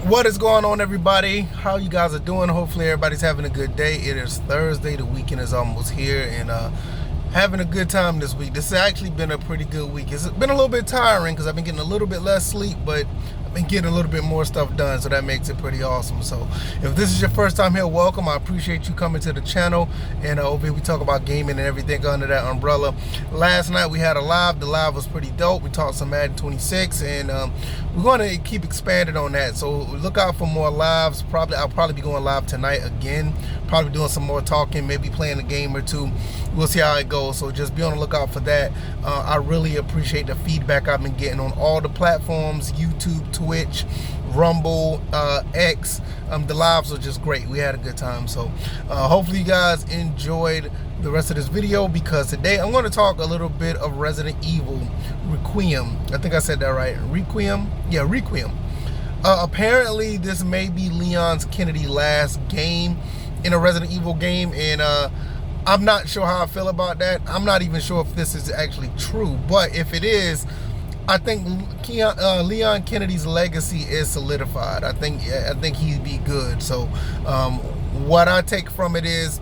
What is going on, everybody? How you guys are doing? Hopefully everybody's having a good day. It is Thursday. The weekend is almost here, and having a good time this week. This has actually been a pretty good week. It's been a little bit tiring because I've been getting a little bit less sleep, but I've been getting a little bit more stuff done, so that makes it pretty awesome. So if this is your first time here, welcome. I appreciate you coming to the channel, and over here we talk about gaming and everything under that umbrella. Last night we had a live. The live was pretty dope. We talked some Madden 26, and we're going to keep expanding on that. So look out for more lives. I'll probably be going live tonight again. Probably doing some more talking, maybe playing a game or two. We'll see how it goes. So just be on the lookout for that. I really appreciate the feedback I've been getting on all the platforms: YouTube, Twitch, Rumble, X. The lives are just great. We had a good time. So hopefully you guys enjoyed the rest of this video, because today I'm going to talk a little bit of Resident Evil Requiem. I think I said that right. Requiem? Yeah, Requiem. Apparently this may be Leon Kennedy's last game in a Resident Evil game, and I'm not sure how I feel about that. I'm not even sure if this is actually true, but if it is, I think Leon Kennedy's legacy is solidified. I think he'd be good. So what I take from it is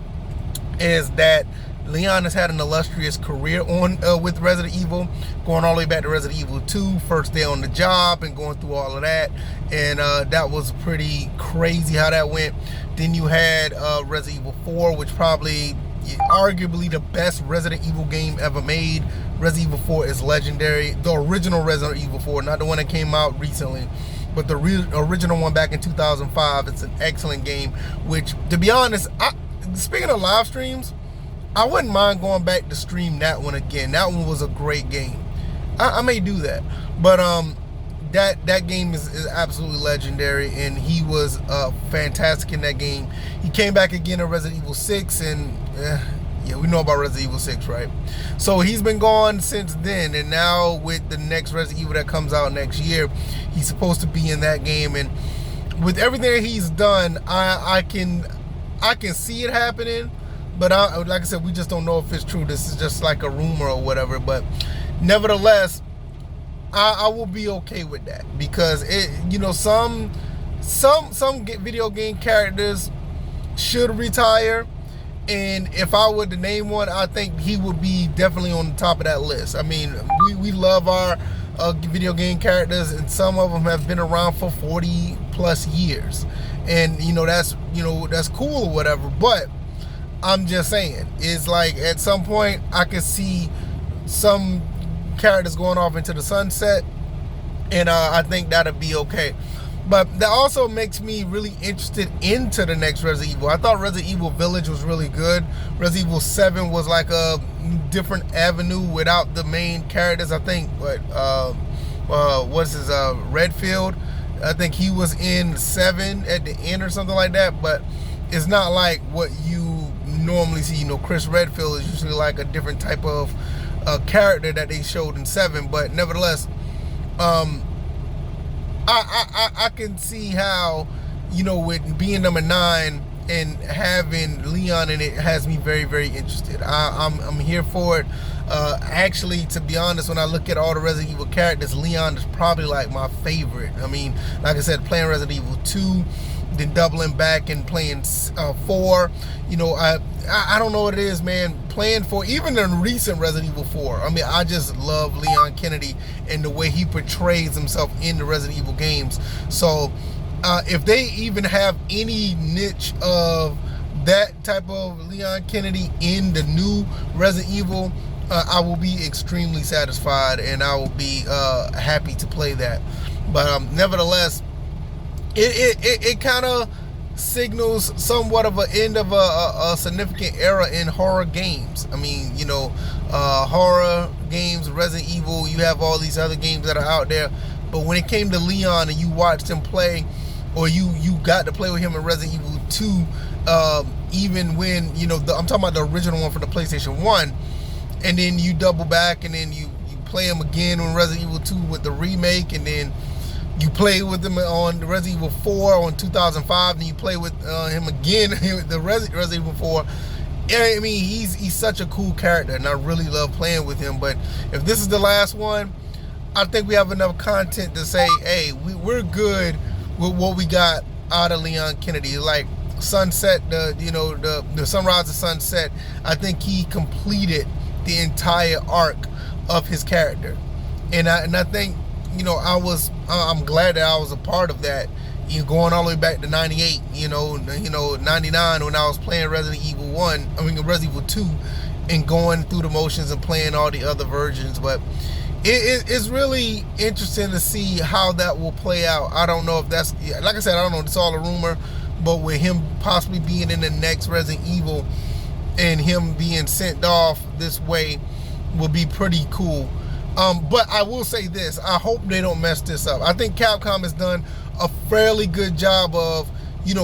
that Leon has had an illustrious career on with Resident Evil, going all the way back to Resident Evil 2, first day on the job and going through all of that, and that was pretty crazy how that went. Then you had Resident Evil 4, which probably arguably the best Resident Evil game ever made. Resident Evil 4 is legendary. The original Resident Evil 4, not the one that came out recently, but the original one back in 2005. It's an excellent game, which, to be honest, speaking of live streams, I wouldn't mind going back to stream that one again. That one was a great game. I may do that, but that game is absolutely legendary, and he was fantastic in that game. He came back again in Resident Evil 6, and yeah, we know about Resident Evil 6, right? So he's been gone since then, and now with the next Resident Evil that comes out next year, he's supposed to be in that game. And with everything that he's done, I can see it happening, but like I said, we just don't know if it's true. This is just like a rumor or whatever, but nevertheless, I will be okay with that, because some video game characters should retire, and if I were to name one, I think he would be definitely on the top of that list. I mean, we love our video game characters, and some of them have been around for 40 plus years, and that's cool or whatever, but I'm just saying, it's like at some point I could see some characters going off into the sunset, and I think that'll be okay. But that also makes me really interested into the next Resident Evil. I thought Resident Evil Village was really good. Resident Evil 7 was like a different avenue without the main characters. I think what's his Redfield, I think he was in 7 at the end or something like that, but it's not like what you normally see. Chris Redfield is usually like a different type of character that they showed in 7, but nevertheless, I can see how, with being number 9 and having Leon in it has me very, very interested. I'm here for it. Actually, to be honest, when I look at all the Resident Evil characters, Leon is probably like my favorite. I mean, like I said, playing Resident Evil 2, then doubling back and playing 4, I don't know what it is, man. Playing 4, even the recent Resident Evil 4, I mean, I just love Leon Kennedy and the way he portrays himself in the Resident Evil games. So if they even have any niche of that type of Leon Kennedy in the new Resident Evil, I will be extremely satisfied, and I will be happy to play that. But nevertheless, it kind of signals somewhat of an end of a significant era in horror games. I mean, horror games, Resident Evil, you have all these other games that are out there, but when it came to Leon and you watched him play, or you got to play with him in Resident Evil 2, even when, I'm talking about the original one for the PlayStation 1, and then you double back and then you play him again on Resident Evil 2 with the remake, and then you play with him on the Resident Evil 4 on 2005, and you play with him again with the Resident Evil 4. I mean, he's such a cool character, and I really love playing with him. But if this is the last one, I think we have enough content to say, hey, we're good with what we got out of Leon Kennedy. Like Sunset, the Sunrise to Sunset, I think he completed the entire arc of his character, and I think, I'm glad that I was a part of that. Going all the way back to '98, 99 when I was playing Resident Evil Resident Evil 2, and going through the motions and playing all the other versions. But it's really interesting to see how that will play out. I don't know if that's, like I said, I don't know, it's all a rumor, but with him possibly being in the next Resident Evil and him being sent off this way will be pretty cool. But I will say this, I hope they don't mess this up. I think Capcom has done a fairly good job of,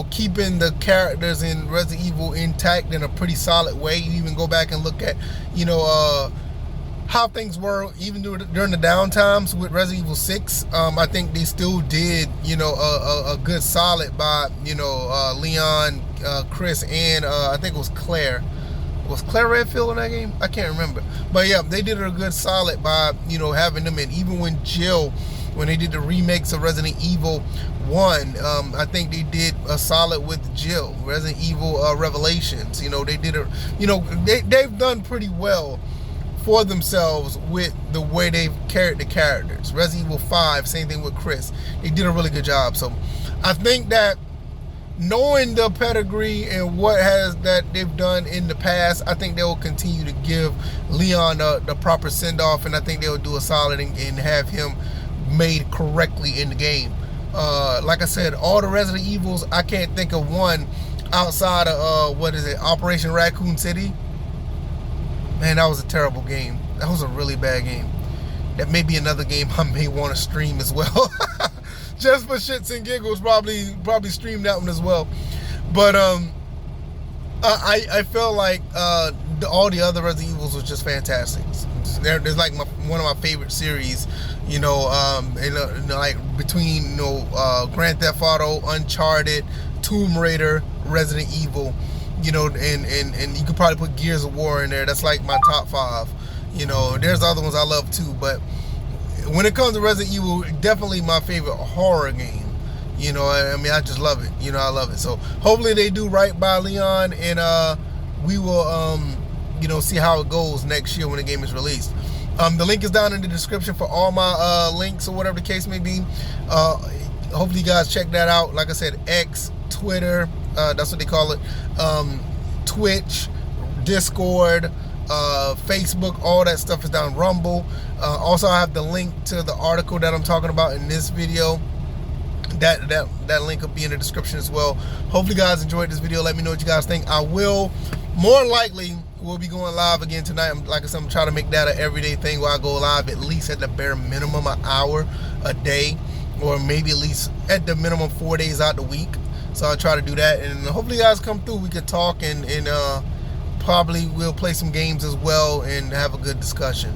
keeping the characters in Resident Evil intact in a pretty solid way. You even go back and look at, how things were even during the downtimes with Resident Evil 6. I think they still did, a good solid by, Leon, Chris, and I think it was Claire. Was Claire Redfield in that game? I can't remember. But yeah, they did a good solid by, having them in. Even when Jill, when they did the remakes of Resident Evil 1, I think they did a solid with Jill. Resident Evil Revelations, they did they've done pretty well for themselves with the way they've carried the characters. Resident Evil 5, same thing with Chris. They did a really good job. So I think that knowing the pedigree and what that they've done in the past, I think they will continue to give Leon the proper send-off, and I think they'll do a solid and have him made correctly in the game. Like I said, all the Resident Evils, I can't think of one outside of Operation Raccoon City. Man, that was a terrible game. That was a really bad game. That may be another game I may want to stream as well. Just for shits and giggles, probably stream that one as well. But I felt like all the other Resident Evils was just fantastic. There's like one of my favorite series, like between Grand Theft Auto, Uncharted, Tomb Raider, Resident Evil, and you could probably put Gears of War in there. That's like my top 5. There's other ones I love too, but when it comes to Resident Evil, definitely my favorite horror game. I just love it. I love it. So hopefully they do right by Leon, and we will, see how it goes next year when the game is released. The link is down in the description for all my links or whatever the case may be. Hopefully you guys check that out. Like I said, X, Twitter, that's what they call it, Twitch, Discord, Facebook, all that stuff is down. Rumble. Also, I have the link to the article that I'm talking about in this video. That link will be in the description as well. Hopefully you guys enjoyed this video. Let me know what you guys think. I will more likely will be going live again tonight. Like I said, I'm trying to make that an everyday thing where I go live at least at the bare minimum an hour a day, or maybe at least at the minimum 4 days out the week. So I'll try to do that, and hopefully you guys come through. We could talk, and probably we'll play some games as well and have a good discussion.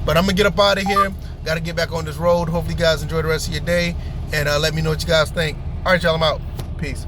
But I'm gonna get up out of here. Got to get back on this road. Hopefully you guys enjoy the rest of your day, and let me know what you guys think. All right, y'all, I'm out. Peace.